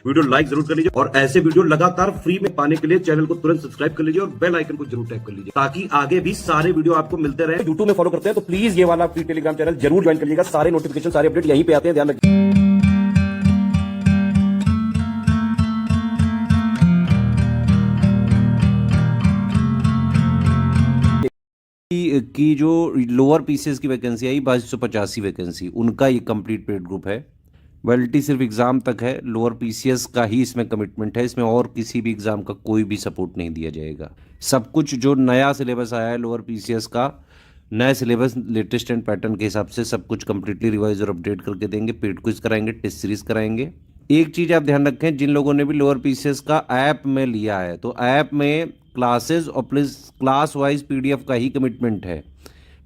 Video like जरूर कर लीजिए और ऐसे वीडियो लगातार फ्री में पाने के लिए चैनल को तुरंत सब्सक्राइब कर लीजिए और बेल आइकन को जरूर टैप कर लीजिए ताकि आगे भी सारे वीडियो आपको मिलते रहे। यूट्यूब में फॉलो करते हैं तो प्लीज ये वाला फ्री टेलीग्राम चैनल जरूर ज्वाइन करिएगा। सारे नोटिफिकेशन सारे अपडेट यहीं पे आते हैं, ध्यान रखिए। की जो लोअर पीसीएस की वैकेंसी आई 2285 वैकेंसी, उनका ये कंप्लीट पेड ग्रुप है। वैलिडिटी सिर्फ एग्ज़ाम तक है, लोअर पीसीएस का ही इसमें कमिटमेंट है। इसमें और किसी भी एग्ज़ाम का कोई भी सपोर्ट नहीं दिया जाएगा। सब कुछ जो नया सिलेबस आया है लोअर पीसीएस का, नया सिलेबस लेटेस्ट एंड पैटर्न के हिसाब से सब कुछ कंप्लीटली रिवाइज और अपडेट करके देंगे। पेड क्विज कराएंगे, टेस्ट सीरीज कराएंगे। एक चीज़ आप ध्यान रखें, जिन लोगों ने भी लोअर पीसीएस का ऐप में लिया है तो ऐप में क्लासेस और प्लस क्लास वाइज पीडीएफ का ही कमिटमेंट है।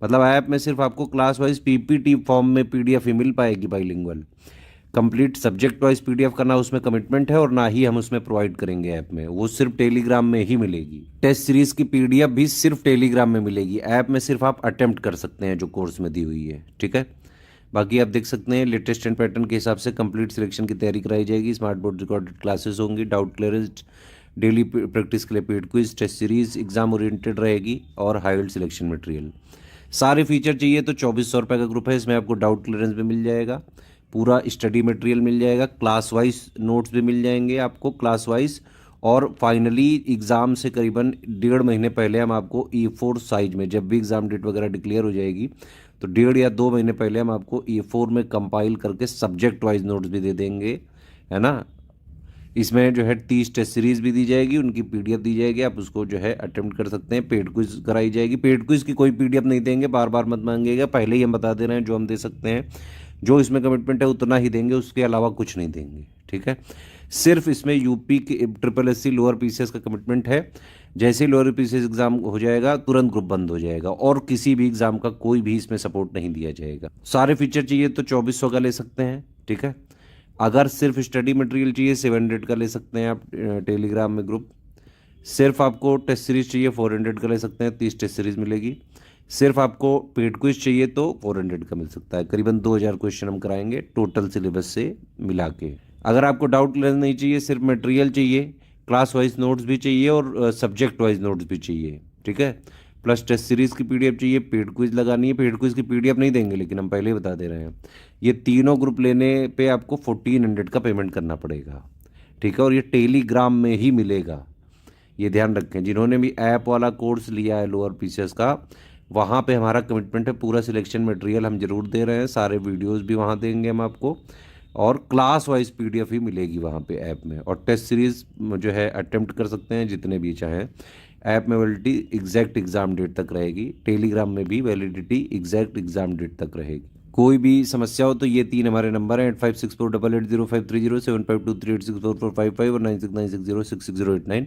मतलब ऐप में सिर्फ आपको क्लास वाइज पीपीटी फॉर्म में पीडीएफ ही मिल पाएगी bilingual. Complete subject wise PDF का ना उसमें कमिटमेंट है और ना ही हम उसमें प्रोवाइड करेंगे ऐप में, वो सिर्फ टेलीग्राम में ही मिलेगी। टेस्ट सीरीज की पीडीएफ भी सिर्फ टेलीग्राम में मिलेगी, ऐप में सिर्फ आप अटेम्प्ट कर सकते हैं जो कोर्स में दी हुई है, ठीक है। बाकी आप देख सकते हैं लेटेस्ट एंड पैटर्न के हिसाब से कंप्लीट सिलेक्शन की तैयारी कराई जाएगी। स्मार्ट बोर्ड रिकॉर्डेड क्लासेस होंगी, डाउट क्लियरेंस, डेली प्रैक्टिस के लिए paid quiz, test series, exam oriented रहेगी और हाईलाइट सिलेक्शन मटेरियल। सारे फीचर चाहिए तो 2400 रुपये का ग्रुप है। इसमें आपको डाउट क्लियरेंस भी मिल जाएगा, पूरा स्टडी मटेरियल मिल जाएगा, क्लास वाइज नोट्स भी मिल जाएंगे आपको क्लास वाइज, और फाइनली एग्ज़ाम से करीबन 1.5 महीने पहले हम आपको E4 साइज में, जब भी एग्ज़ाम डेट वगैरह डिक्लेयर हो जाएगी तो 1.5 या 2 महीने पहले हम आपको E4 में कंपाइल करके सब्जेक्ट वाइज नोट्स भी दे देंगे, है ना। इसमें जो है 30 टेस्ट सीरीज भी दी जाएगी, उनकी पीडीएफ दी जाएगी, आप उसको जो है अटेम्प्ट कर सकते हैं। पेड क्विज कराई जाएगी। पेड क्विज की कोई पीडीएफ नहीं देंगे, बार बार मत मांगिएगा, पहले ही हम बता दे रहे हैं जो हम दे सकते हैं, जो इसमें कमिटमेंट है उतना ही देंगे, उसके अलावा कुछ नहीं देंगे, ठीक है। सिर्फ इसमें यूपी के SSC लोअर पीसीएस का कमिटमेंट है। जैसे ही लोअर पीसीएस एग्जाम हो जाएगा तुरंत ग्रुप बंद हो जाएगा और किसी भी एग्जाम का कोई भी इसमें सपोर्ट नहीं दिया जाएगा। सारे फीचर चाहिए तो 2400 का ले सकते हैं, ठीक है। अगर सिर्फ स्टडी मटेरियल चाहिए 700 का ले सकते हैं आप टेलीग्राम में ग्रुप। सिर्फ आपको टेस्ट सीरीज चाहिए 400 का ले सकते हैं, 30 टेस्ट सीरीज मिलेगी। सिर्फ आपको पेड क्विज चाहिए तो 400 का मिल सकता है। करीबन 2000 क्वेश्चन हम कराएंगे टोटल सिलेबस से मिला के। अगर आपको डाउट क्लियर नहीं चाहिए, सिर्फ मटेरियल चाहिए, क्लास वाइज नोट्स भी चाहिए और सब्जेक्ट वाइज नोट्स भी चाहिए, ठीक है, प्लस टेस्ट सीरीज़ की पीडीएफ चाहिए, पेड क्विज लगानी है। पेड क्विज की पीडीएफ नहीं देंगे लेकिन हम पहले ही बता दे रहे हैं, ये तीनों ग्रुप लेने पे आपको 1400 का पेमेंट करना पड़ेगा, ठीक है, और ये टेलीग्राम में ही मिलेगा, ये ध्यान रखें। जिन्होंने भी ऐप वाला कोर्स लिया है लोअर पीसीएस का, वहाँ पे हमारा कमिटमेंट है, पूरा सिलेक्शन मटेरियल हम जरूर दे रहे हैं, सारे वीडियोज़ भी वहाँ देंगे हम आपको, और क्लास वाइज पीडीएफ ही मिलेगी वहाँ पे ऐप में। और टेस्ट सीरीज़ जो है अटेम्प्ट कर सकते हैं जितने भी चाहें। ऐप में वैलिडिटी एग्जैक्ट एग्ज़ाम डेट तक रहेगी, टेलीग्राम में भी वैलिडिटी एग्जैक्ट एग्ज़ाम डेट तक रहेगी। कोई भी समस्या हो तो ये 3 हमारे नंबर हैं 8564880530, 7523864455 और 9696066089।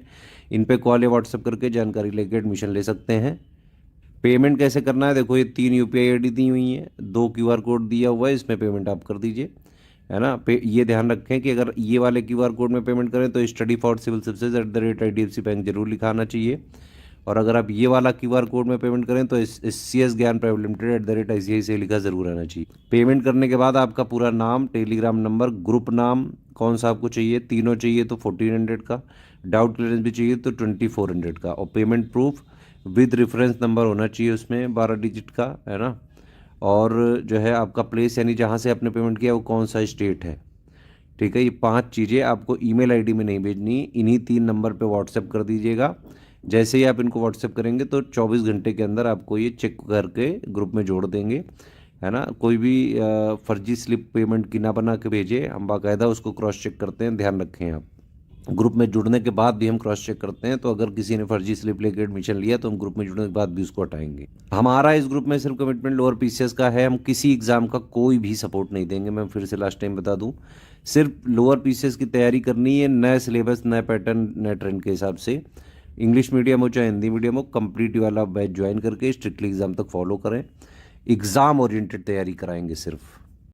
इन पे कॉल या व्हाट्सएप करके जानकारी लेके एडमिशन ले सकते हैं। पेमेंट कैसे करना है, देखो ये 3 UPI ID दी हुई हैं, 2 QR कोड दिया हुआ है, इसमें पेमेंट आप कर दीजिए, है ना। ये ध्यान रखें कि अगर ये वाले QR कोड में पेमेंट करें तो study for civil services @IDFC bank जरूर लिखाना चाहिए, और अगर आप ये वाला QR कोड में पेमेंट करें तो SCS ज्ञान प्राइवेट लिमिटेड @ICICI लिखा जरूर आना चाहिए। पेमेंट करने के बाद आपका पूरा नाम, टेलीग्राम नंबर, ग्रुप नाम कौन सा आपको चाहिए, तीनों चाहिए तो 1400 का, डाउट क्लियरेंस भी चाहिए तो 2400 का, और payment proof with reference number होना चाहिए उसमें 12 डिजिट का, है ना। और जो है आपका प्लेस, यानी जहाँ से आपने पेमेंट किया वो कौन सा स्टेट है, ठीक है। ये 5 चीज़ें आपको ईमेल आईडी में नहीं भेजनी, इन्हीं 3 नंबर पे व्हाट्सएप कर दीजिएगा। जैसे ही आप इनको व्हाट्सएप करेंगे तो 24 घंटे के अंदर आपको ये चेक करके ग्रुप में जोड़ देंगे, है ना। कोई भी फर्जी स्लिप पेमेंट की ना बना के भेजे, हम बाकायदा उसको क्रॉस चेक करते हैं, ध्यान रखें आप। ग्रुप में जुड़ने के बाद भी हम क्रॉस चेक करते हैं, तो अगर किसी ने फर्जी स्लिप लेकर एडमिशन लिया तो हम ग्रुप में जुड़ने के बाद भी उसको हटाएंगे। हमारा इस ग्रुप में सिर्फ कमिटमेंट लोअर पीसीएस का है, हम किसी एग्जाम का कोई भी सपोर्ट नहीं देंगे। मैं फिर से लास्ट टाइम बता दूं, सिर्फ लोअर पीसीएस की तैयारी करनी है, नए सिलेबस, नए पैटर्न, नए ट्रेंड के हिसाब से। इंग्लिश मीडियम हो चाहे हिंदी मीडियम हो, कंप्लीट वाला बैच ज्वाइन करके स्ट्रिक्टली एग्जाम तक फॉलो करें। एग्ज़ाम ओरिएंटेड तैयारी कराएंगे सिर्फ।